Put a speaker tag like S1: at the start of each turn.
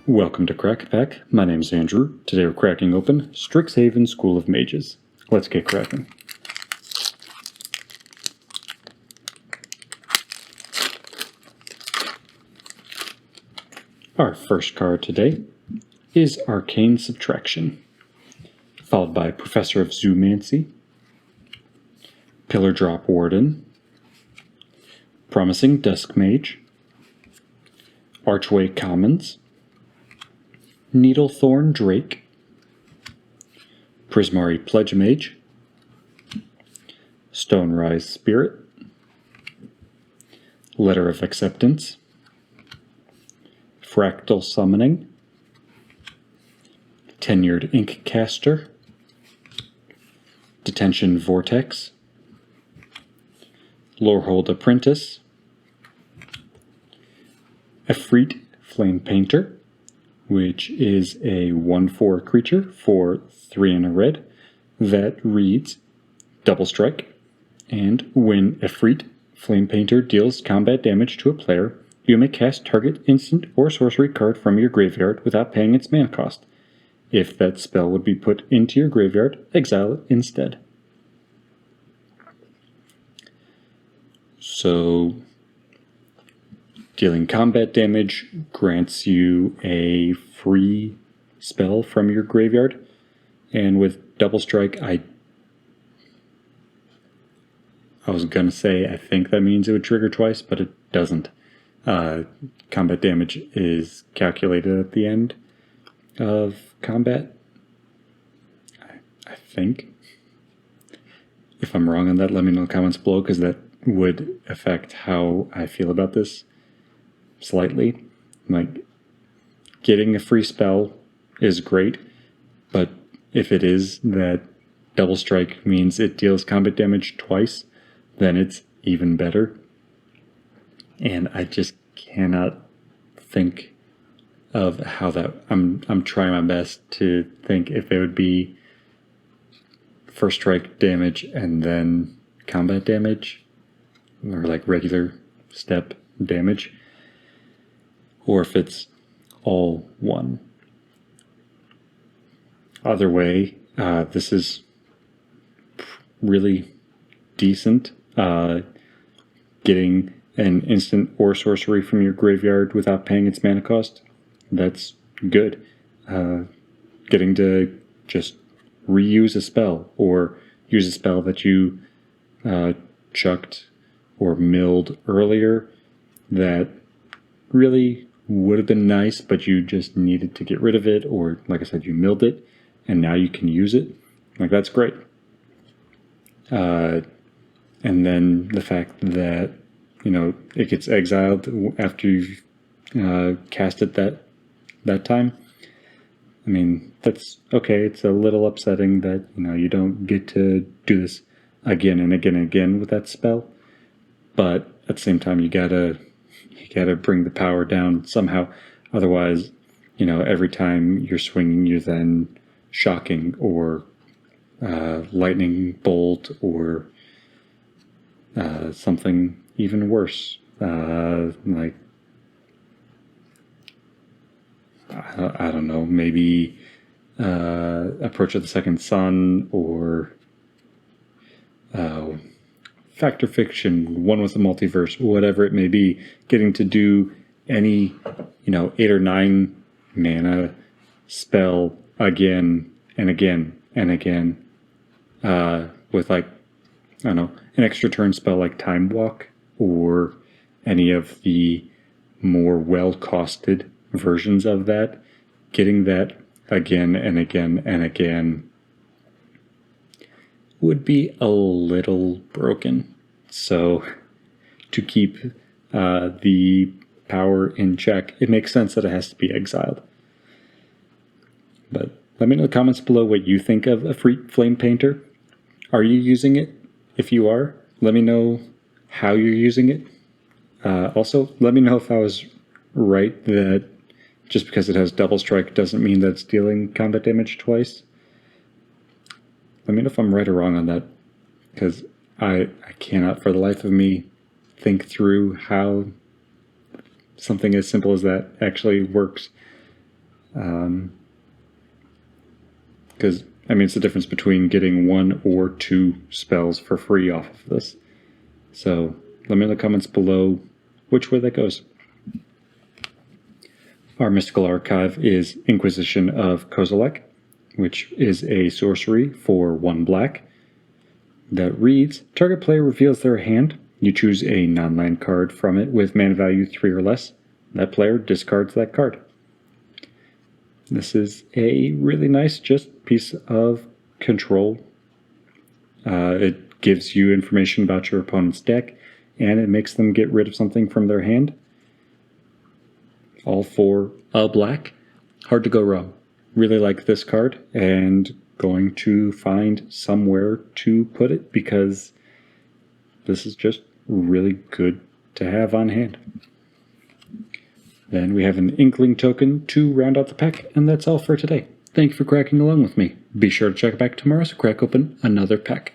S1: Welcome to Crack Pack. My name's Andrew. Today we're cracking open Strixhaven School of Mages. Let's get cracking. Our first card today is Arcane Subtraction, followed by Professor of Zoomancy, Pillar Drop Warden, Promising Dusk Mage, Archway Commons, Needlethorn Drake, Prismari Pledge Mage, Stonerise Spirit, Letter of Acceptance, Fractal Summoning, Tenured Inkcaster, Detention Vortex, Lorehold Apprentice, Efreet Flame Painter, which is a 1/4 creature for 3 and a red that reads Double Strike, and when Efreet Flame Painter deals combat damage to a player, you may cast target instant or sorcery card from your graveyard without paying its mana cost. If that spell would be put into your graveyard, exile it instead. So, dealing combat damage grants you a free spell from your graveyard, and with Double Strike, I was gonna say I think that means it would trigger twice, but it doesn't. Combat damage is calculated at the end of combat, I think. If I'm wrong on that, let me know in the comments below, because that would affect how I feel about this slightly. Like, getting a free spell is great, but if it is that Double Strike means it deals combat damage twice, then it's even better. And I just cannot think of how that... I'm trying my best to think if it would be first strike damage and then combat damage, or like regular step damage, or if it's all one. Either way, this is really decent. Getting an instant or sorcery from your graveyard without paying its mana cost, that's good. Getting to just reuse a spell, or use a spell that you chucked or milled earlier that really would have been nice, but you just needed to get rid of it, or like I said, you milled it and now you can use it. Like, that's great. And then the fact that, you know, it gets exiled after you've cast it that time. I mean, that's okay. It's a little upsetting that, you know, you don't get to do this again and again and again with that spell. But at the same time, you gotta bring the power down somehow. Otherwise, you know, every time you're swinging, you're then shocking or lightning bolt or something even worse, like I don't know, maybe Approach of the Second Sun, or Fact or Fiction, One with the Multiverse, whatever it may be. Getting to do any, 8 or 9 mana spell again and again and again, with, like, I don't know, an extra turn spell like Time Walk, or any of the more well-costed versions of that. Getting that again and again and again would be a little broken. So, to keep the power in check, it makes sense that it has to be exiled. But let me know in the comments below what you think of Efreet Flame Painter. Are you using it? If you are, let me know how you're using it. Also, let me know if I was right that just because it has Double Strike doesn't mean that it's dealing combat damage twice. Let me know if I'm right or wrong on that, because I cannot for the life of me think through how something as simple as that actually works. Because, I mean, it's the difference between getting 1 or 2 spells for free off of this. So let me know in the comments below which way that goes. Our mystical archive is Inquisition of Kozilek, which is a sorcery for 1 black that reads, target player reveals their hand. You choose a non-land card from it with mana value 3 or less. That player discards that card. This is a really nice just piece of control. It gives you information about your opponent's deck, and it makes them get rid of something from their hand. All for a black. Hard to go wrong. Really like this card, and going to find somewhere to put it because this is just really good to have on hand. Then we have an Inkling token to round out the pack, and that's all for today. Thank you for cracking along with me. Be sure to check back tomorrow to crack open another pack.